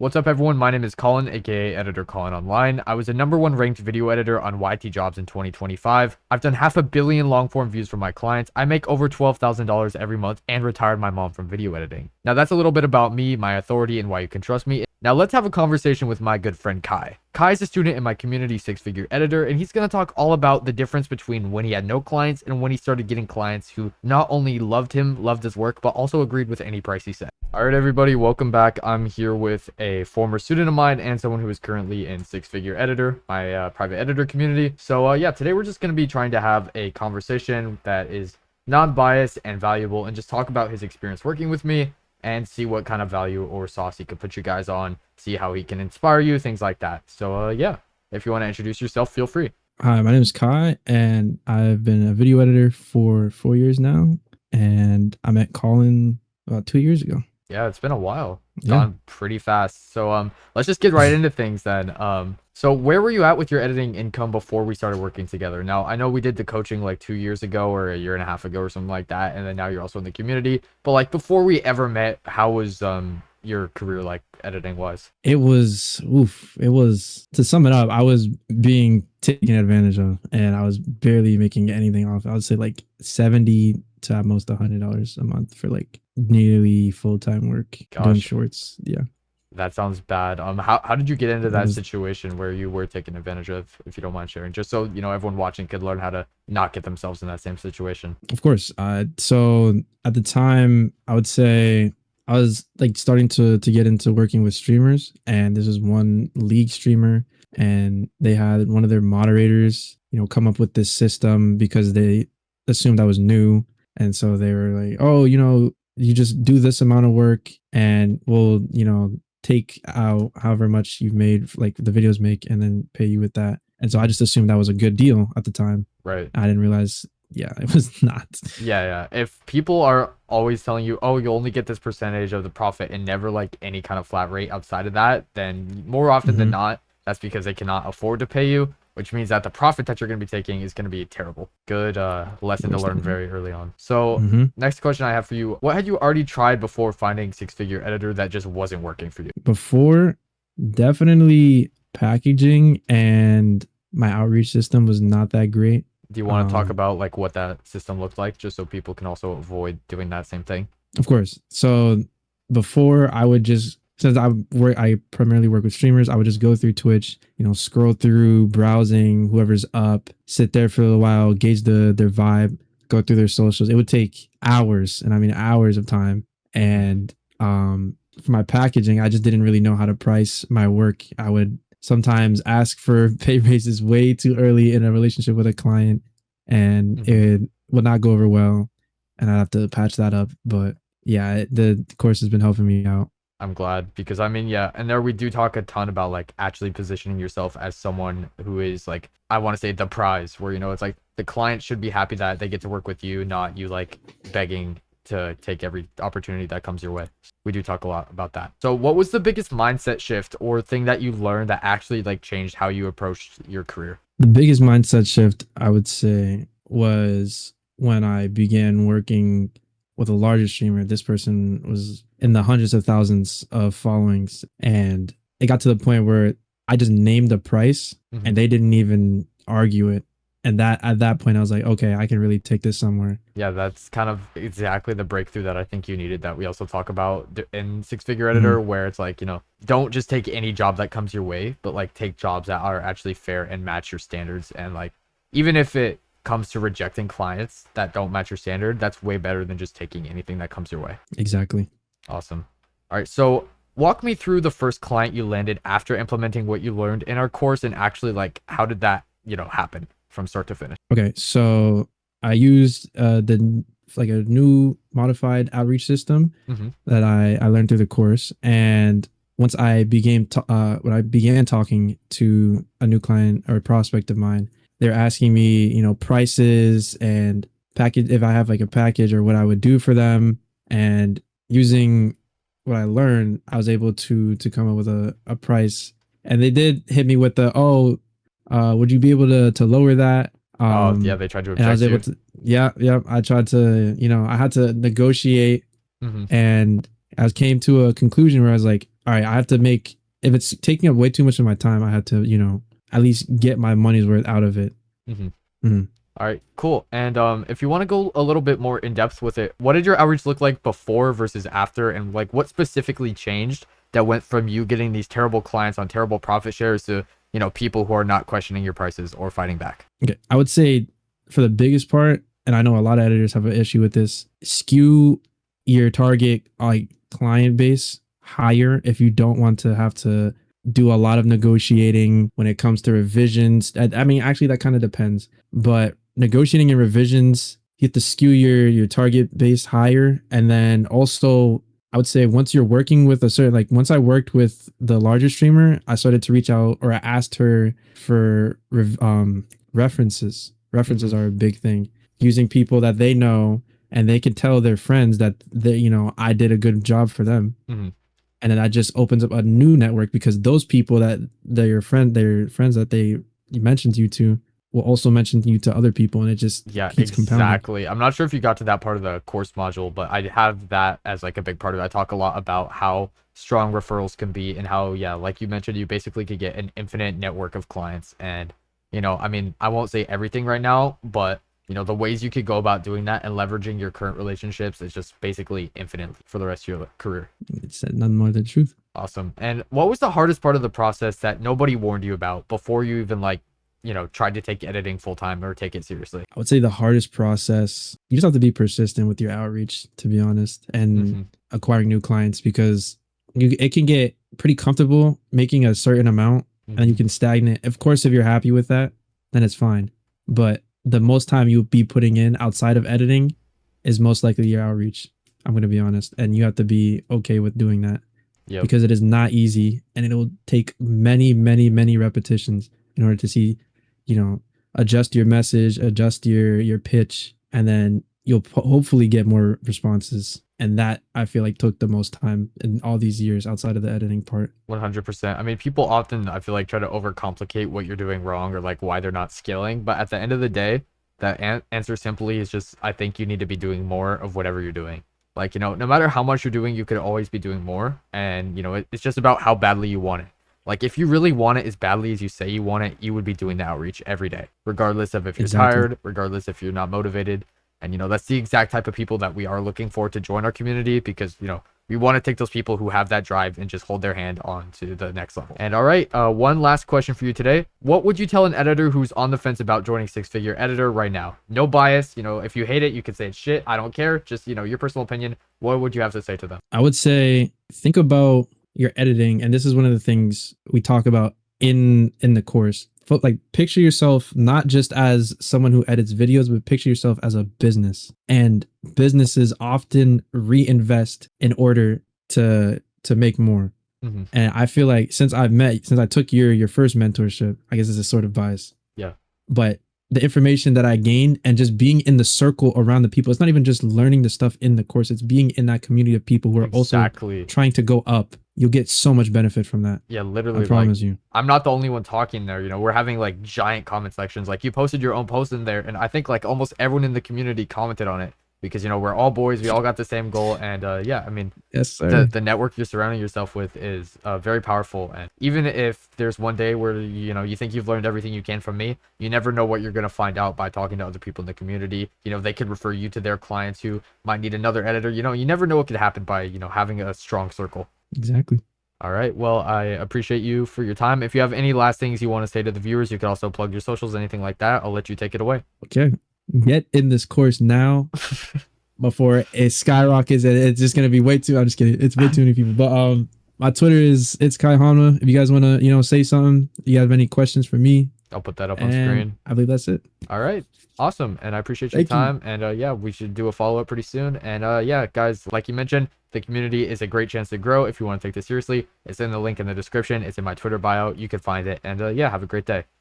What's up, everyone? My name is Colin, aka Editor Colin Online. I was a #1 ranked video editor on YT Jobs in 2025. I've done half a billion long form views for my clients. I make over $12,000 every month and retired my mom from video editing. Now, that's a little bit about me, my authority, and why you can trust me. Now, let's have a conversation with my good friend Kai. Kai is a student in my community six-figure editor, and he's going to talk all about the difference between when he had no clients and when he started getting clients who not only loved him, loved his work, but also agreed with any price he set. All right, everybody, welcome back. I'm here with a former student of mine and someone who is currently in six-figure editor, my private editor community. So yeah, today we're just going to be trying to have a conversation that is non-biased and valuable and just talk about his experience working with me and see what kind of value or sauce he could put you guys on, see how he can inspire you, things like that. So yeah, if you want to introduce yourself, feel free. Hi, my name is Kai, and I've been a video editor for 4 years now, and I met Colin about 2 years ago. Yeah, it's been a while. It's Yeah. gone pretty fast. So let's just get right into things then. So where were you at with your editing income before we started working together? Now, I know we did the coaching like 2 years ago or a year and a half ago or something like that, and then now you're also in the community. But like before we ever met, how was your career like editing wise? It was to sum it up, I was being taken advantage of, and I was barely making anything off. I would say like 70 to at most $100 a month for like nearly full-time work doing Gosh. shorts. Yeah. That sounds bad. How did you get into It that was situation where you were taken advantage of, if you don't mind sharing, just so everyone watching could learn how to not get themselves in that same situation? Of course. So at the time, I would say I was like starting to get into working with streamers, and this was one league streamer, and they had one of their moderators, come up with this system because they assumed I was new, and so they were like, "Oh, you just do this amount of work, and we'll, take out however much you've made, like the videos make, and then pay you with that." And so I just assumed that was a good deal at the time. Right. I didn't realize, yeah, it was not. Yeah. If people are always telling you, oh, you only get this percentage of the profit and never like any kind of flat rate outside of that, then more often than Mhm. not, that's because they cannot afford to pay you, which means that the profit that you're going to be taking is going to be terrible. Good lesson to learn very early on. So Mhm. next question I have for you, what had you already tried before finding six-figure editor that just wasn't working for you? Before, definitely packaging, and my outreach system was not that great. Do you want to talk Um, about like what that system looked like, just so people can also avoid doing that same thing? of course. So before, I would just, since I primarily work with streamers, I would just go through Twitch, scroll through, browsing whoever's up, sit there for a while, gauge their vibe, go through their socials. It would take hours, and I mean hours of time. And for my packaging, I just didn't really know how to price my work. I would sometimes ask for pay raises way too early in a relationship with a client, and Mhm. it would not go over well, and I'd have to patch that up. But yeah, the course has been helping me out. I'm glad, because I mean, yeah, and there we do talk a ton about like actually positioning yourself as someone who is like, I want to say the prize, where it's like the client should be happy that they get to work with you, not you like begging to take every opportunity that comes your way. We do talk a lot about that. So what was the biggest mindset shift or thing that you learned that actually like changed how you approached your career? The biggest mindset shift, I would say, was when I began working with a larger streamer. This person was in the hundreds of thousands of followings, and it got to the point where I just named a price, Mhm. and they didn't even argue it. And that at that point, I was like, okay, I can really take this somewhere. Yeah, that's kind of exactly the breakthrough that I think you needed, that we also talk about in Six-Figure Mhm. Editor, where it's like, don't just take any job that comes your way, but like take jobs that are actually fair and match your standards. And like, even if it comes to rejecting clients that don't match your standard, that's way better than just taking anything that comes your way. Exactly. Awesome. All right, so walk me through the first client you landed after implementing what you learned in our course, and actually like, how did that, happen from start to finish? Okay, so I used like a new modified outreach system Mm-hmm. that I learned through the course. And once I when I began talking to a new client or a prospect of mine, they're asking me, prices and package, if I have like a package or what I would do for them. And using what I learned, I was able to come up with a price. And they did hit me with the, "Oh, would you be able to lower that?" Oh, yeah, they tried to And I was object able you. to, yeah. I tried to, I had to negotiate, Mm-hmm. and I came to a conclusion where I was like, all right, I have to make, if it's taking up way too much of my time, I have to, at least get my money's worth out of it. Hmm. Mhm. All right, cool. And if you want to go a little bit more in depth with it, what did your outreach look like before versus after, and like what specifically changed that went from you getting these terrible clients on terrible profit shares to, people who are not questioning your prices or fighting back? Okay. I would say for the biggest part, and I know a lot of editors have an issue with this, skew your target like client base higher if you don't want to have to do a lot of negotiating when it comes to revisions. I mean, actually that kind of depends, but negotiating and revisions, you have to skew your target base higher. And then also I would say once you're working with a certain, like once I worked with the larger streamer, I started to reach out, or I asked her for references. References are a big thing. Using people that they know and they can tell their friends that I did a good job for them. Mm-hmm. And then that just opens up a new network, because those people that their friends that you mentioned you to will also mention you to other people, and it just keeps compounding. Exactly. I'm not sure if you got to that part of the course module, but I have that as like a big part of it. I talk a lot about how strong referrals can be, and how, yeah, like you mentioned, you basically could get an infinite network of clients. And, I mean, I won't say everything right now, but the ways you could go about doing that and leveraging your current relationships is just basically infinite for the rest of your career. It's none more than the truth. Awesome. And what was the hardest part of the process that nobody warned you about before you even tried to take editing full time or take it seriously? I would say the hardest process, you just have to be persistent with your outreach, to be honest, and acquiring new clients, because it can get pretty comfortable making a certain amount and you can stagnate. Of course, if you're happy with that, then it's fine. But the most time you'll be putting in outside of editing is most likely your outreach. I'm going to be honest. And you have to be okay with doing that, because it is not easy, and it will take many, many, many repetitions in order to see, adjust your message, adjust your pitch, and then you'll hopefully get more responses. And that, I feel like, took the most time in all these years outside of the editing part. 100%. I mean, people often, I feel like, try to overcomplicate what you're doing wrong, or like why they're not scaling. But at the end of the day, that answer simply is just, I think you need to be doing more of whatever you're doing. Like, no matter how much you're doing, you could always be doing more. And, it's just about how badly you want it. Like, if you really want it as badly as you say you want it, you would be doing the outreach every day, regardless of if you're tired, regardless if you're not motivated. And, that's the exact type of people that we are looking for to join our community, because, we want to take those people who have that drive and just hold their hand on to the next level. And all right, one last question for you today. What would you tell an editor who's on the fence about joining Six Figure Editor right now? No bias. If you hate it, you could say it's shit. I don't care. Just, your personal opinion. What would you have to say to them? I would say, think about your editing. And this is one of the things we talk about in the course. Like, picture yourself not just as someone who edits videos, but picture yourself as a business. And businesses often reinvest in order to make more. And I feel like since I took your first mentorship, I guess it's a sort of bias. Yeah. But the information that I gained and just being in the circle around the people, it's not even just learning the stuff in the course, it's being in that community of people who are also trying to go up. You'll get so much benefit from that. Yeah, literally. I promise you. I'm not the only one talking there. We're having like giant comment sections. Like, you posted your own post in there, and I think like almost everyone in the community commented on it, because we're all boys. We all got the same goal. And yeah, I mean, yes, sir. The network you're surrounding yourself with is very powerful. And even if there's one day where you think you've learned everything you can from me, you never know what you're going to find out by talking to other people in the community. They could refer you to their clients who might need another editor. You never know what could happen by having a strong circle. Exactly. All right. Well, I appreciate you for your time. If you have any last things you want to say to the viewers, you could also plug your socials, anything like that. I'll let you take it away. Okay. Get in this course now before it skyrockets, and it's just going to be I'm just kidding. It's way too many people. But my Twitter it's Kai Hanma. If you guys want to, say something, you have any questions for me, I'll put that up on screen. I believe that's it. All right. Awesome. And I appreciate your time. And yeah, we should do a follow-up pretty soon. And yeah, guys, like you mentioned, the community is a great chance to grow if you want to take this seriously. It's in the link in the description. It's in my Twitter bio. You can find it. And yeah, have a great day.